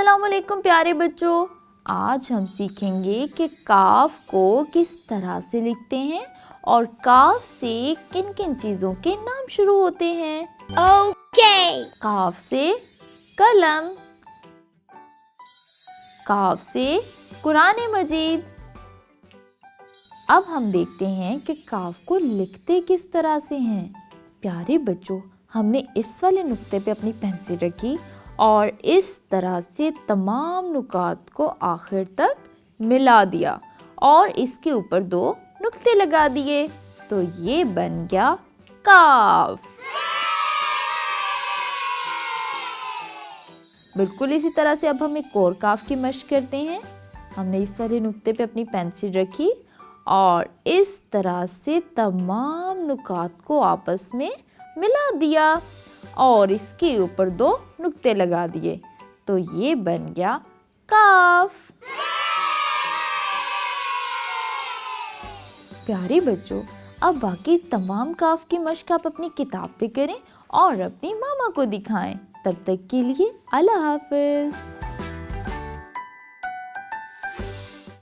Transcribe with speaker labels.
Speaker 1: अस्सलामुअलैकुम प्यारे बच्चों, आज हम सीखेंगे कि काफ को किस तरह से लिखते हैं और काफ से किन किन चीज़ों के नाम शुरू होते हैं।
Speaker 2: ओके।
Speaker 1: काफ से कलम, काफ से कुरान मजीद। अब हम देखते हैं कि काफ को लिखते किस तरह से हैं। प्यारे बच्चों, हमने इस वाले नुक्ते पे अपनी पेंसिल रखी और इस तरह से तमाम नुकात को आखिर तक मिला दिया और इसके ऊपर 2 नुक्ते लगा दिए, तो ये बन गया काफ। बिल्कुल इसी तरह से अब हम एक और काफ की मशक करते हैं। हमने इस वाले नुक्ते पे अपनी पेंसिल रखी और इस तरह से तमाम नुकात को आपस में मिला दिया और इसके ऊपर 2 नुक्ते लगा दिए, तो ये बन गया काफ। प्यारे बच्चों, अब बाकी तमाम काफ की मशक आप अपनी किताब पे करें और अपनी मामा को दिखाएं। तब तक के लिए अल्लाह हाफिज।